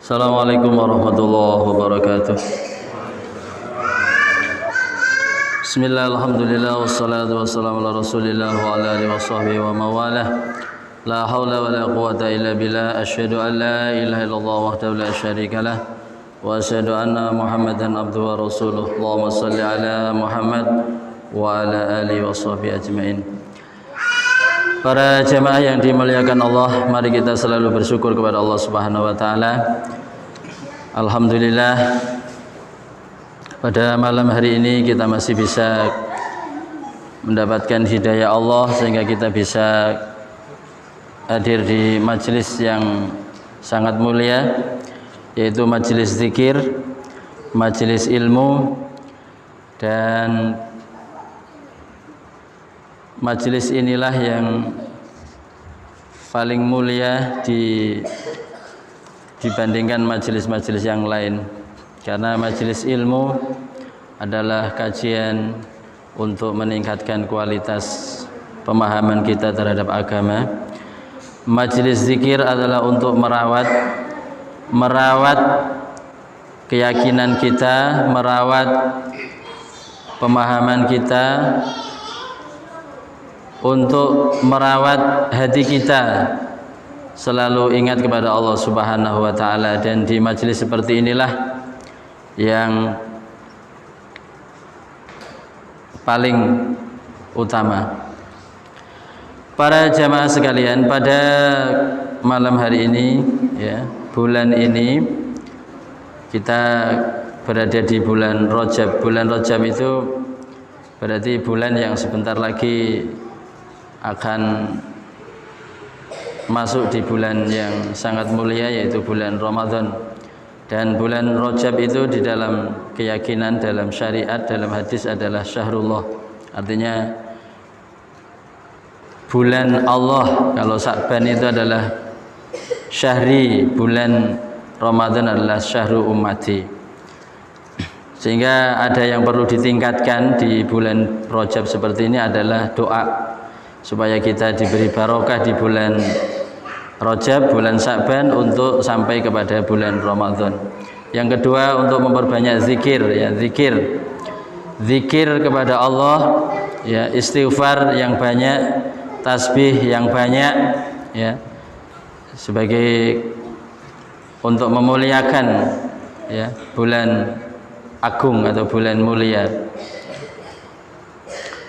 Assalamualaikum warahmatullahi wabarakatuh. Bismillah, alhamdulillah, wassalatu wassalamu ala rasulillah wa ala alihi wa sahbihi wa mawalah. La hawla wa la quwata illa billah. Asyhadu an la ilaha illallah wahdahu la syarika lah, wa asyhadu anna Muhammadan abduhu wa rasuluh. Allahumma salli ala Muhammad wa ala alihi wa sahbihi ajmain. Para jemaah yang dimuliakan Allah, mari kita selalu bersyukur kepada Allah Subhanahu wa taala. Alhamdulillah, pada malam hari ini kita masih bisa mendapatkan hidayah Allah sehingga kita bisa hadir di majelis yang sangat mulia, yaitu majelis zikir, majelis ilmu, dan majelis inilah yang paling mulia dibandingkan majelis-majelis yang lain, karena majelis ilmu adalah kajian untuk meningkatkan kualitas pemahaman kita terhadap agama. Majelis zikir adalah untuk merawat keyakinan kita, merawat pemahaman kita, untuk merawat hati kita selalu ingat kepada Allah Subhanahu wa taala. Dan di majelis seperti inilah yang paling utama. Para jamaah sekalian, pada malam hari ini, ya, bulan ini kita berada di bulan Rajab. Bulan Rajab itu berarti bulan yang sebentar lagi akan masuk di bulan yang sangat mulia, yaitu bulan Ramadan. Dan bulan Rajab itu di dalam keyakinan, dalam syariat, dalam hadis adalah syahrullah, artinya bulan Allah. Kalau Sa'ban itu adalah syahri, bulan Ramadan adalah syahru ummati. Sehingga ada yang perlu ditingkatkan di bulan Rajab seperti ini adalah doa, supaya kita diberi barokah di bulan Rajab, bulan Sa'ban, untuk sampai kepada bulan Ramadan. Yang kedua, untuk memperbanyak zikir, ya, zikir kepada Allah, ya, istighfar yang banyak, tasbih yang banyak, ya, sebagai untuk memuliakan, ya, bulan agung atau bulan mulia.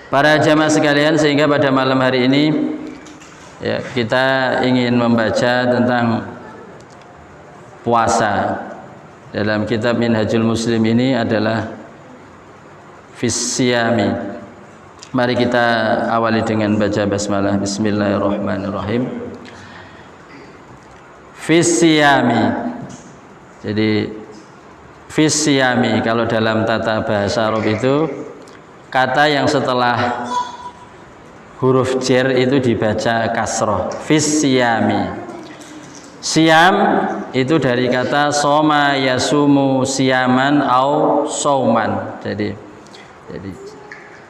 Para jamaah sekalian, sehingga pada malam hari ini, ya, kita ingin membaca tentang puasa. Dalam kitab Minhajul Muslim ini adalah Fis-Siyami. Mari kita awali dengan baca basmalah. Bismillahirrahmanirrahim. Fis-Siyami. Jadi Fis-Siyami kalau dalam tata bahasa Arab itu kata yang setelah huruf jer itu dibaca kasroh. Fis-Siyami. Siyam itu dari kata soma yasumu siyaman au sauman. Jadi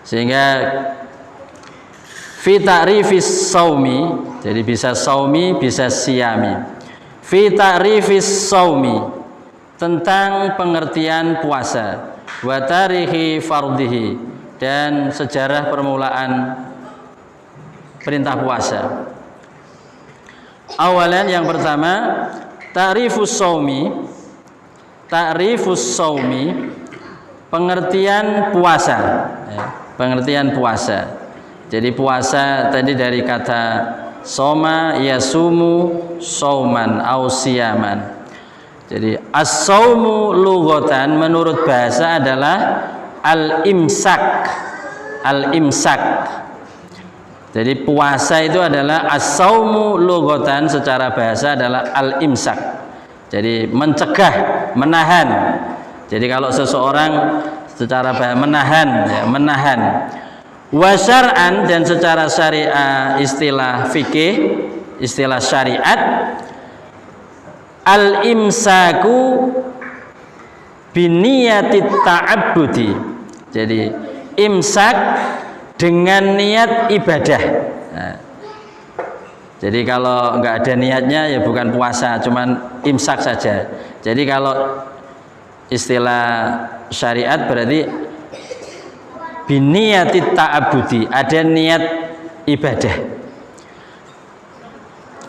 sehingga fi ta'rifis saumi, jadi bisa saumi, bisa siyami. Fi ta'rifis saumi, tentang pengertian puasa, wa tarihi fardhihi, dan sejarah permulaan perintah puasa. Awalan, yang pertama, ta'rifus saumi, pengertian puasa, ya, pengertian puasa. Jadi puasa tadi dari kata soma yasumu sauman au siyaman. Jadi as-saumu lughatan menurut bahasa adalah al-imsak. Jadi puasa itu adalah as-saumu lughatan, secara bahasa adalah al-imsak. Jadi mencegah, menahan. Jadi kalau seseorang secara bahasa menahan, ya, menahan. Wa syar'an, dan secara syariah, istilah fikih, istilah syariat, al-imsaku biniyatit ta'abbudi. Jadi imsak dengan niat ibadah. Nah, Jadi kalau nggak ada niatnya ya bukan puasa, cuman imsak saja. Jadi kalau istilah syariat berarti biniyati ta'abudi, ada niat ibadah.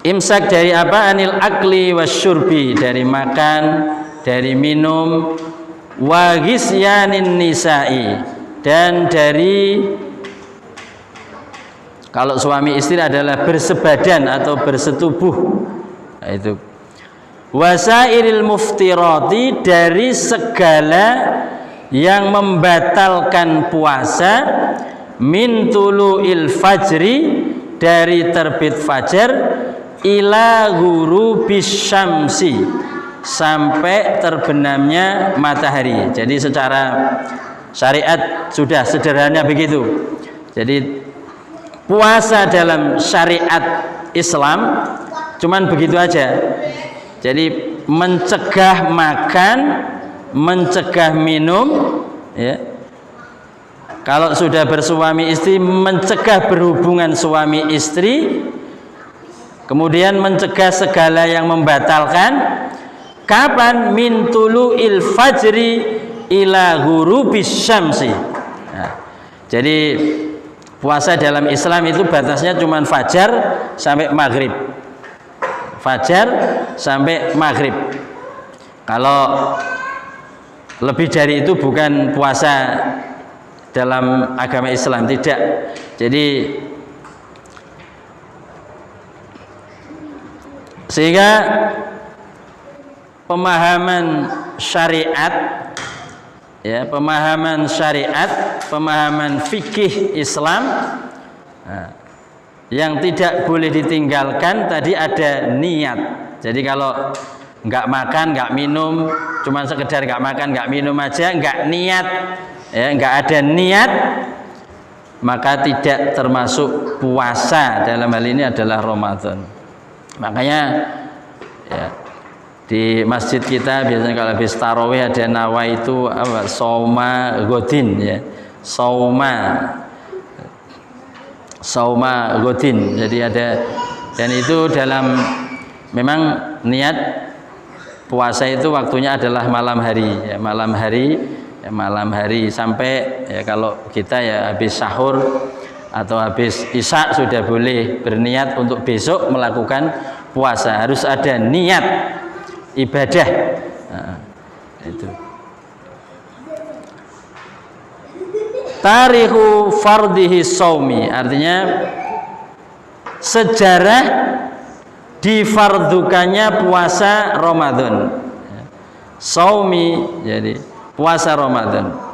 Imsak dari apa? Anil akli wasyurbi, dari makan, dari minum, wa ghisyanin nisa'i, dan dari kalau suami istri adalah bersebadan atau bersetubuh, nah, itu wasairil muftirati, dari segala yang membatalkan puasa, min tulu'il fajri, dari terbit fajar, ila ghurubis syamsi, sampai terbenamnya matahari. Jadi secara syariat sudah sederhana begitu. Jadi puasa dalam syariat Islam cuman begitu aja. Jadi mencegah makan, mencegah minum, ya. Kalau sudah bersuami istri, mencegah berhubungan suami istri, kemudian mencegah segala yang membatalkan. Kapan? Min tulu'il fajri ila ghurubis syamsi. Nah, jadi puasa dalam Islam itu batasnya cuma fajar sampai maghrib. Fajar sampai maghrib. Kalau lebih dari itu bukan puasa dalam agama Islam, tidak. Jadi sehingga pemahaman syariat, ya, pemahaman syariat, pemahaman fikih Islam, nah, yang tidak boleh ditinggalkan tadi ada niat. Jadi kalau nggak makan, nggak minum, cuma sekedar nggak makan, nggak minum aja, nggak niat, ya, nggak ada niat, maka tidak termasuk puasa. Dalam hal ini adalah Ramadan. Makanya ya, di masjid kita biasanya kalau habis tarawih ada nawaitu apa, sauma godin, ya, sauma godin. Jadi ada, dan itu dalam memang niat puasa itu waktunya adalah malam hari, ya, malam hari, ya, malam hari sampai, ya, kalau kita ya habis sahur atau habis isya sudah boleh berniat untuk besok melakukan puasa. Harus ada niat ibadah. Nah, itu. Tarihu fardhihi shaumi, artinya sejarah difardukannya puasa Ramadan. Shaumi jadi puasa Ramadan.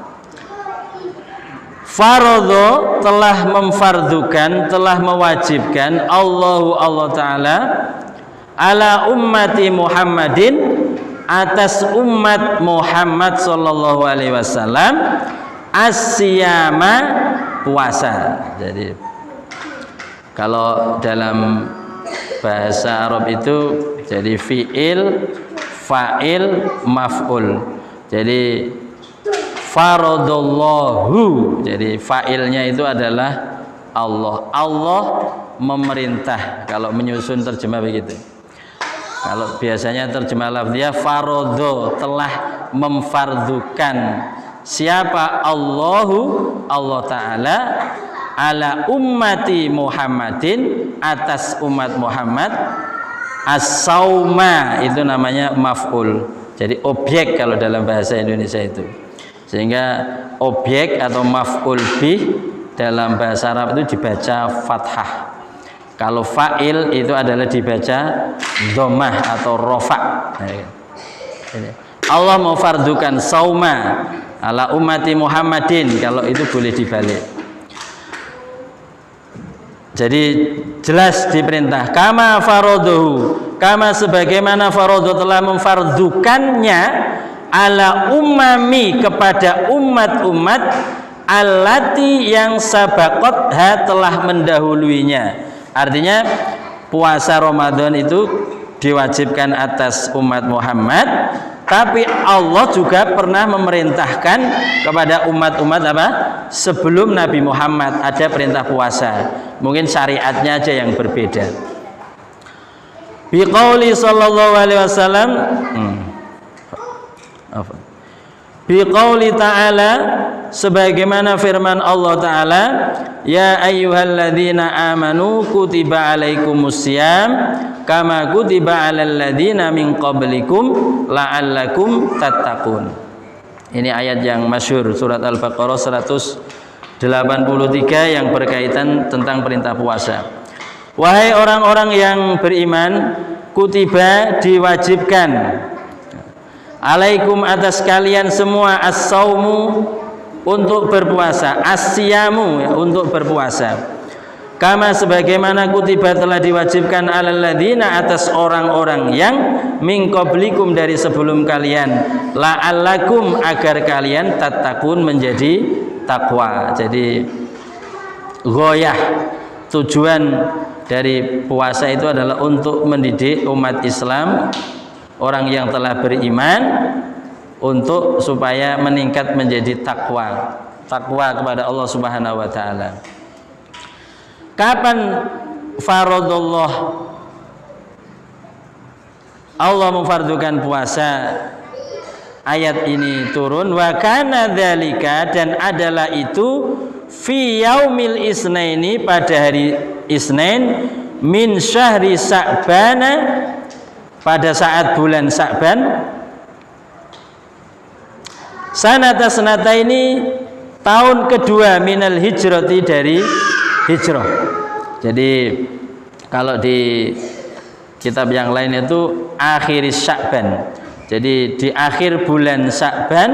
Faradho, telah memfardukan, telah mewajibkan Allah Ta'ala ala ummati Muhammadin, atas umat Muhammad sallallahu alaihi wasallam, as-siyama, puasa. Jadi kalau dalam bahasa Arab itu jadi fi'il, fa'il, maf'ul. Jadi faradallahu, jadi fa'ilnya itu adalah Allah. Allah memerintah, kalau menyusun terjemah begitu. Kalau biasanya terjemah lafziyah, faradho, telah memfardukan. Siapa? Allahu, Allah Ta'ala, ala ummati Muhammadin, atas umat Muhammad, as-sauma, itu namanya maf'ul. Jadi objek kalau dalam bahasa Indonesia itu. Sehingga objek atau maf'ul bih dalam bahasa Arab itu dibaca fathah. Kalau fa'il itu adalah dibaca dhammah atau rofa. Allah memfardukan sauma ala ummati Muhammadin, kalau itu boleh dibalik. Jadi jelas diperintah kama faraduhu, kama sebagaimana faradhu telah memfardukannya, ala ummami, kepada umat-umat, allati, yang sabaqatha, telah mendahuluinya. Artinya puasa Ramadan itu diwajibkan atas umat Muhammad, tapi Allah juga pernah memerintahkan kepada umat-umat apa? Sebelum Nabi Muhammad ada perintah puasa. Mungkin syariatnya aja yang berbeda. Biqauli sallallahu alaihi wasallam biqauli ta'ala, sebagaimana firman Allah Ta'ala, ya ayyuhalladzina amanu kutiba alaikumusiyam kama kutiba alal ladzina min qablikum la'allakum tattaqun. Ini ayat yang masyhur, surat Al-Baqarah 183 yang berkaitan tentang perintah puasa. Wahai orang-orang yang beriman, kutiba diwajibkan, alaikum atas kalian semua, as-saumu untuk berpuasa, as-siyamu ya, untuk berpuasa. Kama sebagaimana kutiba telah diwajibkan alal ladzina atas orang-orang yang min qablikum dari sebelum kalian, la'allakum agar kalian tattaqun menjadi takwa. Jadi ghoyah, tujuan dari puasa itu adalah untuk mendidik umat Islam, orang yang telah beriman, untuk supaya meningkat menjadi takwa kepada Allah Subhanahu wa taala. Kapan faradullah Allah memfardukan puasa? Ayat ini turun, wa kana dzalika, dan adalah itu fi yaumil isnaini, pada hari Isnin, min syahri Sa'bana, pada saat bulan Sa'ban, sanata ini tahun kedua minal hijrati, dari hijrah. Jadi kalau di kitab yang lain itu akhir Sa'ban, jadi di akhir bulan Sa'ban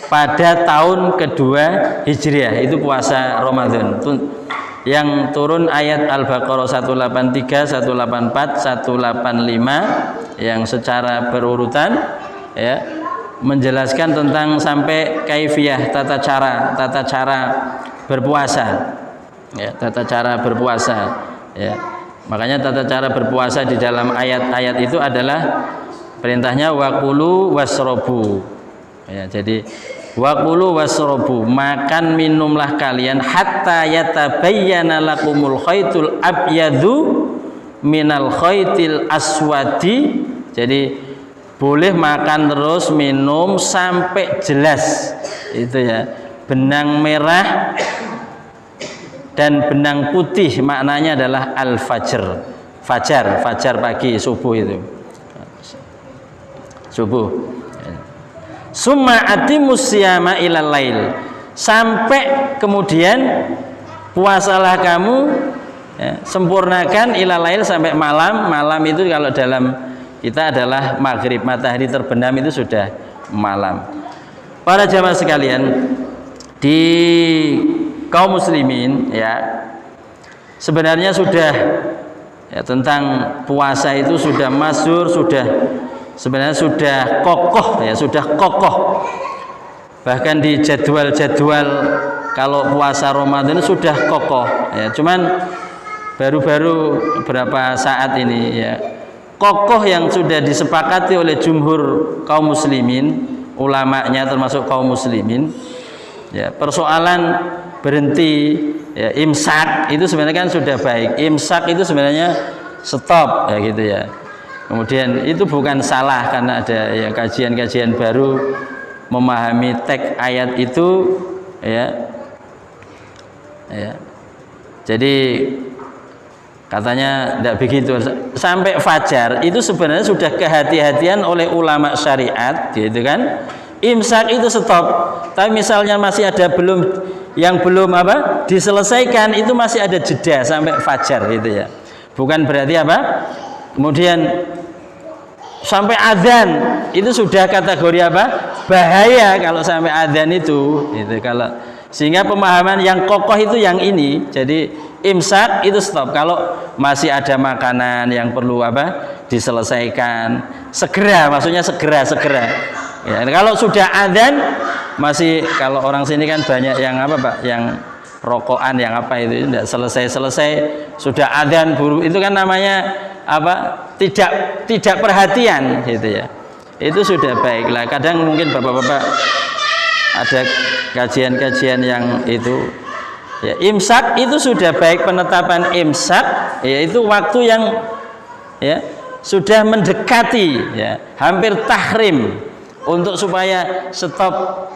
pada tahun kedua Hijriah, itu puasa Ramadan. Yang turun ayat Al-Baqarah 183, 184, 185 yang secara berurutan ya, menjelaskan tentang sampai kaifiyah, tata cara berpuasa ya, tata cara berpuasa ya. Makanya tata cara berpuasa di dalam ayat-ayat itu adalah perintahnya waqulu wasrobu ya. Jadi waqulu wasrobu, makan minumlah kalian, hatta yatabayyana lakumul khaitul abyadu minal khaitil aswadi. Jadi boleh makan terus, minum sampai jelas itu ya, benang merah dan benang putih, maknanya adalah al-fajr, fajar pagi, subuh itu, subuh. Summa atimus siyama ilal lail, sampai kemudian puasalah kamu ya, sempurnakan ilal lail, sampai malam. Malam itu kalau dalam kita adalah maghrib, matahari terbenam itu sudah malam. Para jamaah sekalian, di kaum muslimin ya, sebenarnya sudah ya, tentang puasa itu sudah masyhur, sebenarnya sudah kokoh ya, sudah kokoh. Bahkan di jadwal-jadwal kalau puasa Ramadan sudah kokoh ya. Cuman baru-baru beberapa saat ini ya, kokoh yang sudah disepakati oleh jumhur kaum muslimin, ulamanya termasuk kaum muslimin ya, persoalan berhenti ya, imsak itu sebenarnya kan sudah baik. Imsak itu sebenarnya stop ya gitu ya. Kemudian itu bukan salah, karena ada ya kajian-kajian baru memahami teks ayat itu ya. Ya. Jadi katanya tidak begitu, sampai fajar itu sebenarnya sudah kehati-hatian oleh ulama syariat gitu kan. Imsak itu stop, tapi misalnya masih ada yang belum diselesaikan, itu masih ada jeda sampai fajar gitu ya. Bukan berarti kemudian sampai adzan itu sudah kategori bahaya kalau sampai adzan itu gitu. Kalau sehingga pemahaman yang kokoh itu yang ini. Jadi imsak itu stop kalau masih ada makanan yang perlu diselesaikan, maksudnya segera ya. Kalau sudah adzan masih, kalau orang sini kan banyak yang yang rokokan, yang itu tidak selesai sudah adzan buru, itu kan namanya tidak perhatian gitu ya. Itu sudah baik lah. Kadang mungkin bapak-bapak ada kajian-kajian yang itu ya, imsak itu sudah baik. Penetapan imsak yaitu waktu yang ya sudah mendekati ya hampir tahrim untuk supaya stop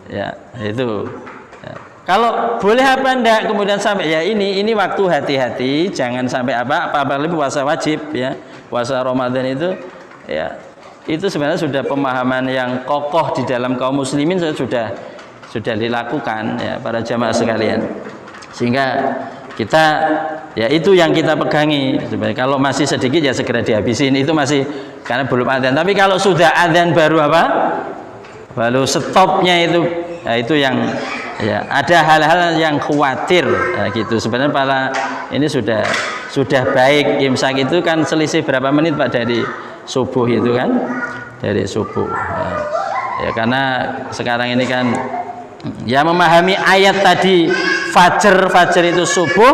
ya itu ya. Kalau boleh apa enggak kemudian sampai ya ini waktu hati-hati jangan sampai apalagi puasa wajib ya puasa Ramadan itu ya itu sebenarnya sudah pemahaman yang kokoh di dalam kaum muslimin sudah dilakukan ya para jamaah sekalian, sehingga kita ya itu yang kita pegangi. Sebenarnya kalau masih sedikit ya segera dihabisin, itu masih karena belum adzan. Tapi kalau sudah adzan baru baru stopnya itu ya itu yang ya ada hal-hal yang khawatir ya, gitu. Sebenarnya ini sudah baik. Imsak itu kan selisih berapa menit Pak dari subuh itu kan, dari subuh ya karena sekarang ini kan ya memahami ayat tadi fajar itu subuh,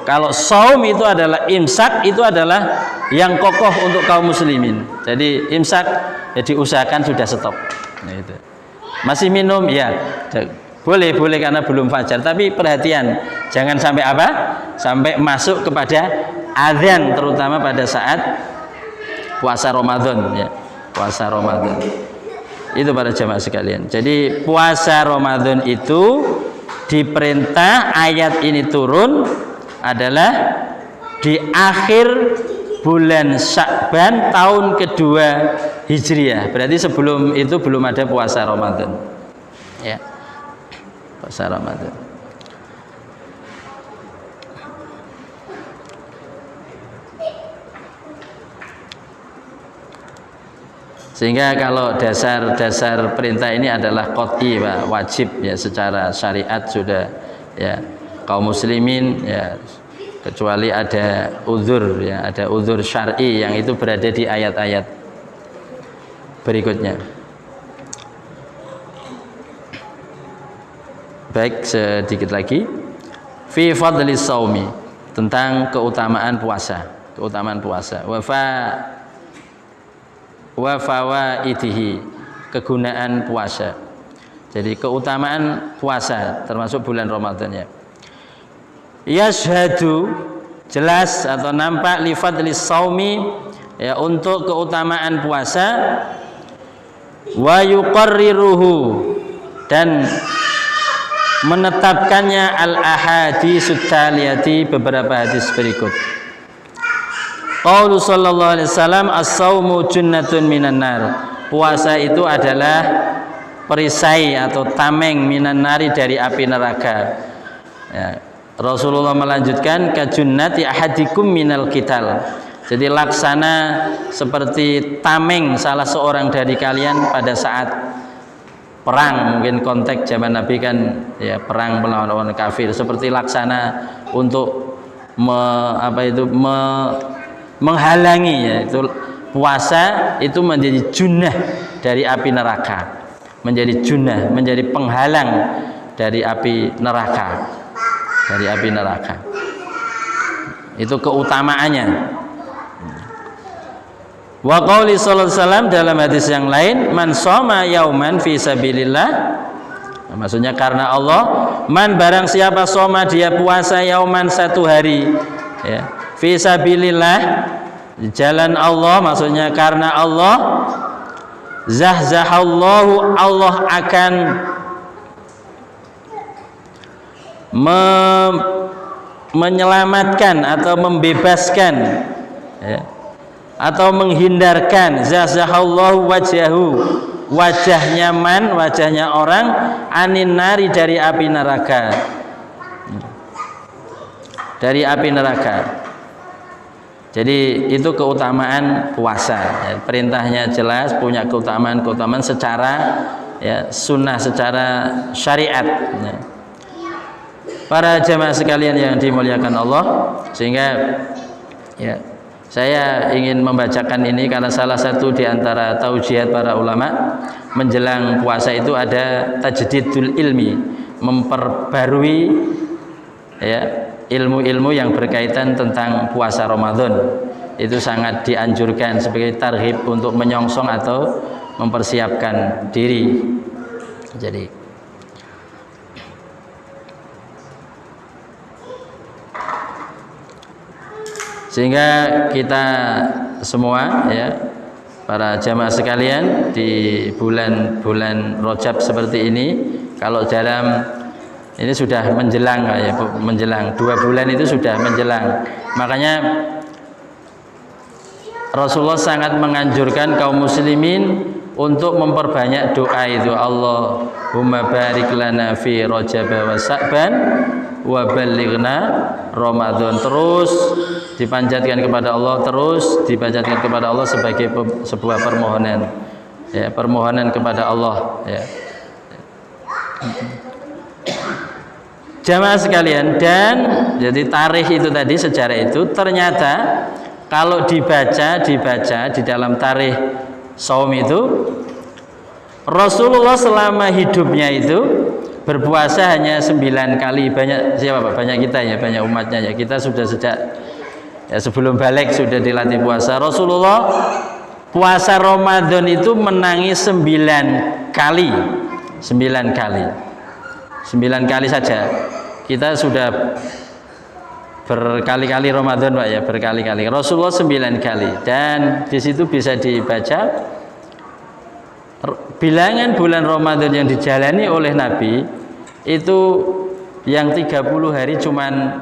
kalau saum itu adalah imsak, itu adalah yang kokoh untuk kaum muslimin. Jadi imsak ya diusahakan sudah stop. Nah, itu. Masih minum ya boleh karena belum fajar, tapi perhatian jangan sampai sampai masuk kepada azan, terutama pada saat puasa Ramadan ya, puasa Ramadan. Itu para jamaah sekalian. Jadi puasa Ramadan itu diperintah, ayat ini turun adalah di akhir bulan Sya'ban tahun kedua Hijriah. Berarti sebelum itu belum ada puasa Ramadan. Ya. Puasa Ramadan. Sehingga kalau dasar perintah ini adalah qat'i Pak, wajib ya secara syariat sudah ya kaum muslimin ya kecuali ada uzur ya, ada uzur syar'i yang itu berada di ayat-ayat berikutnya. Baik, sedikit lagi fi fadlis saumi, tentang keutamaan puasa, wa fawaidihi, kegunaan puasa. Jadi keutamaan puasa termasuk bulan Ramadan ya. Yashhadu, jelas atau nampak li fadlis saumi ya untuk keutamaan puasa, wa yuqarriruhu, dan menetapkannya al ahaditsut taliyati, beberapa hadis berikut. Qaulu sallallahu alaihi wasallam as-saumu junnatun minan nar. Puasa itu adalah perisai atau tameng minan nari, dari api neraka. Ya. Rasulullah melanjutkan kajunnati ahadikum minal qital. Jadi laksana seperti tameng salah seorang dari kalian pada saat perang, mungkin konteks zaman Nabi kan ya perang melawan orang kafir, seperti laksana untuk menghalangi ya, itu puasa itu menjadi junnah dari api neraka, menjadi junnah, menjadi penghalang dari api neraka, itu keutamaannya. Wa qauli sallallahu alaihi wasallam, dalam hadis yang lain, man shoma yauman fi sabilillah, maksudnya karena Allah, man barang siapa shoma dia puasa yauman, satu hari ya, fi sabilillah, jalan Allah, maksudnya karena Allah, zahzahallahu, Allah akan menyelamatkan atau membebaskan ya, atau menghindarkan, zahzahallahu wajahu, wajahnya man, wajahnya orang, anin nari, dari api neraka, dari api neraka. Jadi itu keutamaan puasa ya, perintahnya jelas, punya keutamaan secara ya sunnah, secara syariat ya. Para jamaah sekalian yang dimuliakan Allah, sehingga ya saya ingin membacakan ini karena salah satu di antara taujihat para ulama menjelang puasa itu ada tajdidul ilmi, memperbarui ya ilmu-ilmu yang berkaitan tentang puasa Ramadan. Itu sangat dianjurkan sebagai tarhib untuk menyongsong atau mempersiapkan diri. Jadi sehingga kita semua ya, para jamaah sekalian, di bulan-bulan Rajab seperti ini, kalau dalam ini sudah menjelang ya, menjelang 2 bulan itu sudah menjelang. Makanya Rasulullah sangat menganjurkan kaum muslimin untuk memperbanyak doa itu. Allahumma barik lana fi Rajab wa Sa'ban wa ballighna Ramadan. Terus dipanjatkan kepada Allah, terus dipanjatkan kepada Allah sebagai sebuah permohonan ya, permohonan kepada Allah ya. Jamaah sekalian, dan jadi tarikh itu tadi, sejarah itu ternyata kalau dibaca di dalam tarikh saum itu, Rasulullah selama hidupnya itu berpuasa hanya 9 kali. Banyak siapa Pak? Banyak kita ya, banyak umatnya ya. Kita sudah sejak ya sebelum balik sudah dilatih puasa. Rasulullah puasa Ramadan itu menangi 9 kali. 9 kali. 9 kali saja. Kita sudah berkali-kali Ramadan Pak ya, berkali-kali. Rasulullah 9 kali, dan di situ bisa dibaca bilangan bulan Ramadan yang dijalani oleh Nabi itu yang 30 hari cuman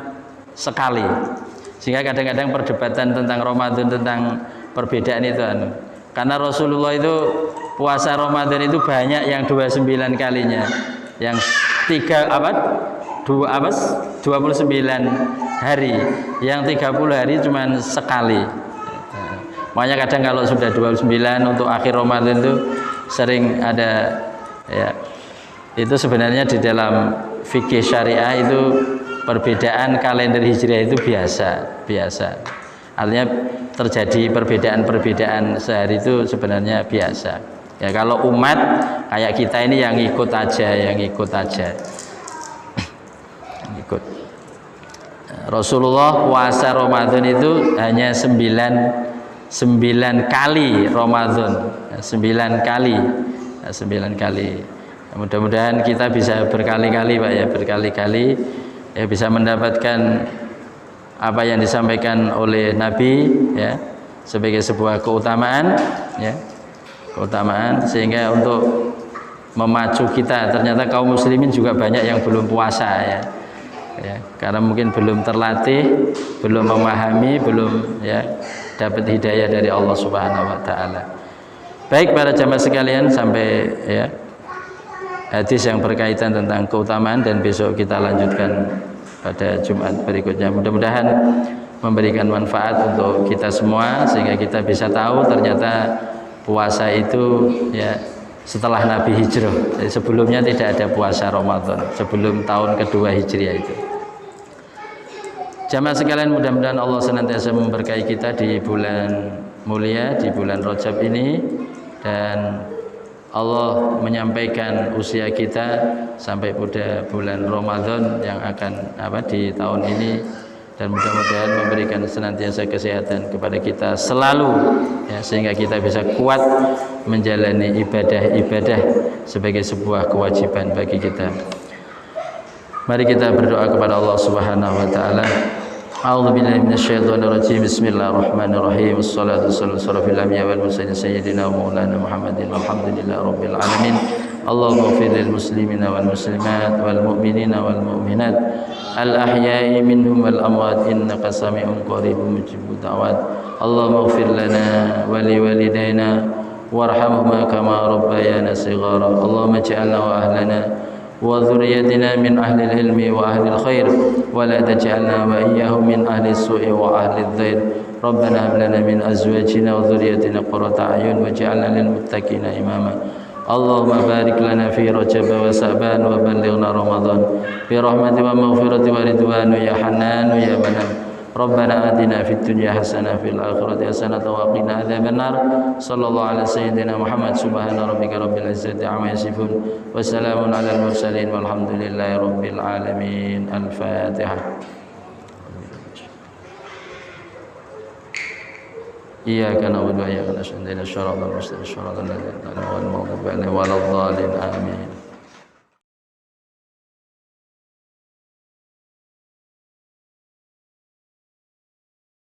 sekali. Sehingga kadang-kadang perdebatan tentang Ramadan, tentang perbedaan itu karena Rasulullah itu puasa Ramadan itu banyak yang 29 kalinya, yang 29 hari, yang 30 hari cuman sekali. Makanya kadang kalau sudah 29 untuk akhir Ramadan itu sering ada ya, itu sebenarnya di dalam fikih syariah itu perbedaan kalender hijriah itu biasa. Artinya terjadi perbedaan sehari itu sebenarnya biasa. Ya kalau umat kayak kita ini yang ikut aja. Ikut. Rasulullah puasa Ramadan itu hanya 9 kali Ramadan, 9 kali. Mudah-mudahan kita bisa berkali-kali Pak ya, berkali-kali ya, bisa mendapatkan apa yang disampaikan oleh Nabi ya, sebagai sebuah keutamaan ya, sehingga untuk memacu kita. Ternyata kaum muslimin juga banyak yang belum puasa ya, karena mungkin belum terlatih, belum memahami, belum ya dapat hidayah dari Allah Subhanahu wa taala. Baik para jamaah sekalian, sampai ya hadis yang berkaitan tentang keutamaan, dan besok kita lanjutkan pada Jumat berikutnya. Mudah-mudahan memberikan manfaat untuk kita semua, sehingga kita bisa tahu ternyata puasa itu ya setelah Nabi hijrah. Jadi sebelumnya tidak ada puasa Ramadan, sebelum tahun kedua Hijriah itu. Jamaah sekalian, mudah-mudahan Allah senantiasa memberkahi kita di bulan mulia, di bulan Rajab ini, dan Allah menyampaikan usia kita sampai pada bulan Ramadan yang akan di tahun ini, dan mudah-mudahan memberikan senantiasa kesehatan kepada kita selalu ya, sehingga kita bisa kuat menjalani ibadah sebagai sebuah kewajiban bagi kita. Mari kita berdoa kepada Allah Subhanahu wa taala. A'udzubillahi minasyaitonir rajim. Bismillahirrahmanirrahim. Wassalatu wassalamu ala anbiya'i wal mursalin sayyidina wa maulana Muhammadin walhamdulillahi rabbil alamin. Allahumma ighfir lil muslimina wal muslimat wal mu'minina wal mu'minat al ahya'i minhum wal amwat innaka sami'un qaribun mujibud da'wat. Allahumma ighfir lana wa li walidayna warhamhuma kama rabbayana shighara. Allahumma ij'alna wa ahlana wa dhurriyyatina min ahli al-ilmi wa ahli al-khair wa la taj'alna wa iyyahum min ahli as-su'i wa ahli adh-dhair. Rabbana hab lana min azwajina wa dhurriyyatina qurrata a'yun waj'alna lil muttaqina imama. Allahumma barik lana fi Rajab wa Sa'ban wa ballighna Ramadan bi rahmati wa maghfirati wa ridwanu ya Hannan ya Manan. Rabbana atina fid dunya hasanah fil akhirati hasanah wa qina adzabannar. Sallallahu ala sayyidina Muhammad. Subhana rabbika rabbil izzati amma yasifun wa salamun alal mursalin walhamdulillahi rabbil alamin. Al-Fatihah. Iyyaka na'budu wa iyyaka nasta'in. Ihdinas siratal mustaqim. Shiratal ladzina an'amta 'alaihim ghairil maghdubi 'alaihim waladdallin. Amin.